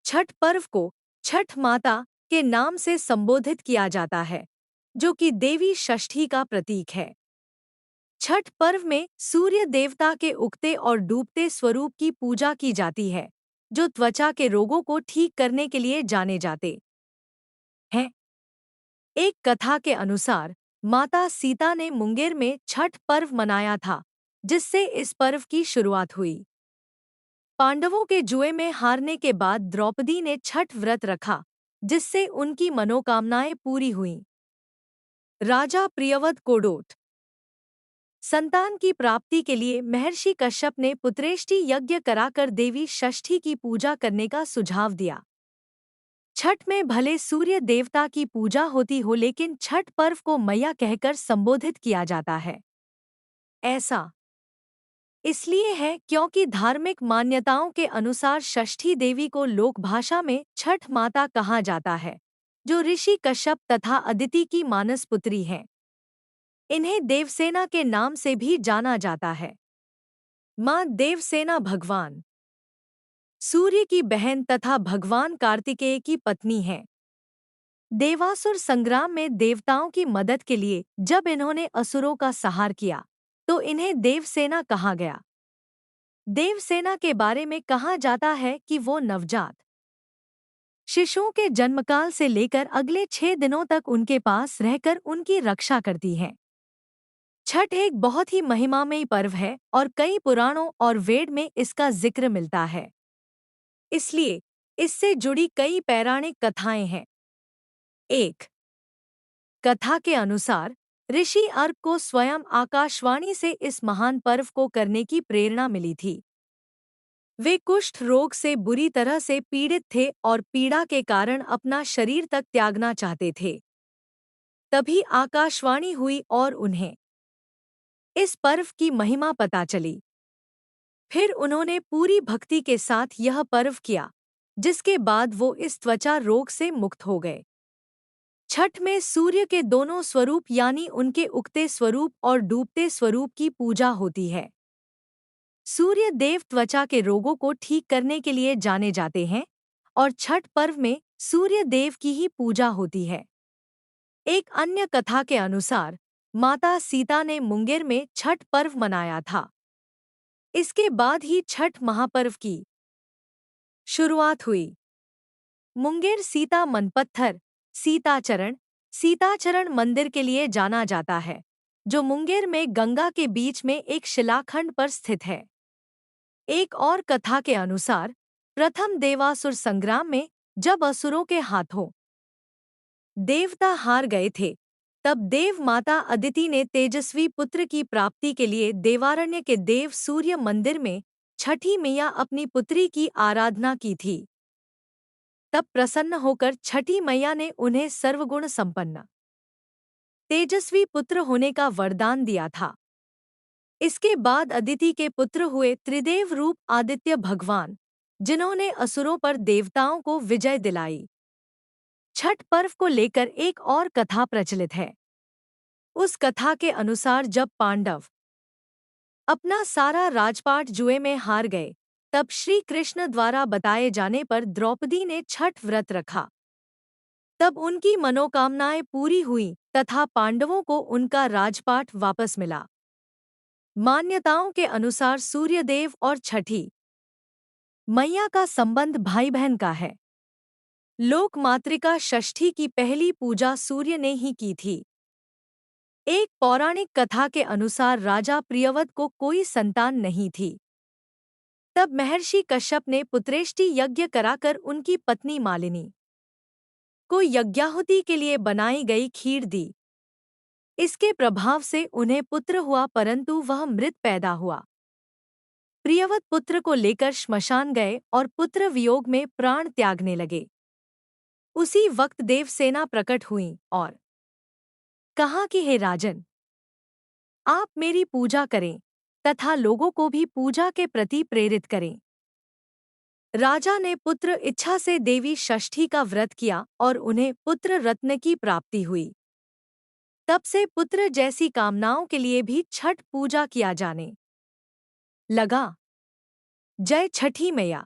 छठ पर्व को छठ माता के नाम से संबोधित किया जाता है, जो कि देवी षष्ठी का प्रतीक है। छठ पर्व में सूर्य देवता के उगते और डूबते स्वरूप की पूजा की जाती है, जो त्वचा के रोगों को ठीक करने के लिए जाने जाते हैं। एक कथा के अनुसार माता सीता ने मुंगेर में छठ पर्व मनाया था, जिससे इस पर्व की शुरुआत हुई। पांडवों के जुए में हारने के बाद द्रौपदी ने छठ व्रत रखा, जिससे उनकी मनोकामनाएं पूरी हुईं। राजा प्रियव्रत कोडोट संतान की प्राप्ति के लिए महर्षि कश्यप ने पुत्रेष्टि यज्ञ कराकर देवी षष्ठी की पूजा करने का सुझाव दिया। छठ में भले सूर्य देवता की पूजा होती हो, लेकिन छठ पर्व को मैया कहकर संबोधित किया जाता है। ऐसा इसलिए है क्योंकि धार्मिक मान्यताओं के अनुसार षष्ठी देवी को लोक भाषा में छठ माता कहा जाता है, जो ऋषि कश्यप तथा अदिति की मानस पुत्री हैं। इन्हें देवसेना के नाम से भी जाना जाता है। मां देवसेना भगवान सूर्य की बहन तथा भगवान कार्तिकेय की पत्नी है। देवासुर संग्राम में देवताओं की मदद के लिए जब इन्होंने असुरों का संहार किया, तो इन्हें देवसेना कहा गया। देवसेना के बारे में कहा जाता है कि वो नवजात शिशुओं के जन्मकाल से लेकर अगले 6 दिनों तक उनके पास रहकर उनकी रक्षा करती हैं। छठ एक बहुत ही महिमामयी पर्व है और कई पुराणों और वेद में इसका जिक्र मिलता है। इसलिए इससे जुड़ी कई पौराणिक कथाएं हैं। एक कथा के अनुसार ऋषि अर्क को स्वयं आकाशवाणी से इस महान पर्व को करने की प्रेरणा मिली थी। वे कुष्ठ रोग से बुरी तरह से पीड़ित थे और पीड़ा के कारण अपना शरीर तक त्यागना चाहते थे। तभी आकाशवाणी हुई और उन्हें इस पर्व की महिमा पता चली। फिर उन्होंने पूरी भक्ति के साथ यह पर्व किया, जिसके बाद वो इस त्वचा रोग से मुक्त हो गए। छठ में सूर्य के दोनों स्वरूप यानी उनके उगते स्वरूप और डूबते स्वरूप की पूजा होती है। सूर्य देव त्वचा के रोगों को ठीक करने के लिए जाने जाते हैं और छठ पर्व में सूर्य देव की ही पूजा होती है। एक अन्य कथा के अनुसार माता सीता ने मुंगेर में छठ पर्व मनाया था। इसके बाद ही छठ महापर्व की शुरुआत हुई। मुंगेर सीता मनपत्थर सीताचरण मंदिर के लिए जाना जाता है, जो मुंगेर में गंगा के बीच में एक शिलाखंड पर स्थित है। एक और कथा के अनुसार प्रथम देवासुर संग्राम में जब असुरों के हाथों देवता हार गए थे, तब देव माता अदिति ने तेजस्वी पुत्र की प्राप्ति के लिए देवारण्य के देव सूर्य मंदिर में छठी मैया अपनी पुत्री की आराधना की थी। तब प्रसन्न होकर छठी मैया ने उन्हें सर्वगुण संपन्न तेजस्वी पुत्र होने का वरदान दिया था। इसके बाद अदिति के पुत्र हुए त्रिदेव रूप आदित्य भगवान, जिन्होंने असुरों पर देवताओं को विजय दिलाई। छठ पर्व को लेकर एक और कथा प्रचलित है। उस कथा के अनुसार जब पांडव अपना सारा राजपाट जुए में हार गए, तब श्री कृष्ण द्वारा बताए जाने पर द्रौपदी ने छठ व्रत रखा। तब उनकी मनोकामनाएं पूरी हुईं तथा पांडवों को उनका राजपाट वापस मिला। मान्यताओं के अनुसार सूर्यदेव और छठी मैया का संबंध भाई बहन का है। लोक मातृका षष्ठी की पहली पूजा सूर्य ने ही की थी। एक पौराणिक कथा के अनुसार राजा प्रियव्रत को कोई संतान नहीं थी। तब महर्षि कश्यप ने पुत्रेष्टि यज्ञ कराकर उनकी पत्नी मालिनी को यज्ञाहुति के लिए बनाई गई खीर दी। इसके प्रभाव से उन्हें पुत्र हुआ, परंतु वह मृत पैदा हुआ। प्रियव्रत पुत्र को लेकर श्मशान गए और पुत्र वियोग में प्राण त्यागने लगे। उसी वक्त देवसेना प्रकट हुई और कहा कि हे राजन, आप मेरी पूजा करें तथा लोगों को भी पूजा के प्रति प्रेरित करें। राजा ने पुत्र इच्छा से देवी षष्ठी का व्रत किया और उन्हें पुत्र रत्न की प्राप्ति हुई। तब से पुत्र जैसी कामनाओं के लिए भी छठ पूजा किया जाने लगा। जय छठी मैया।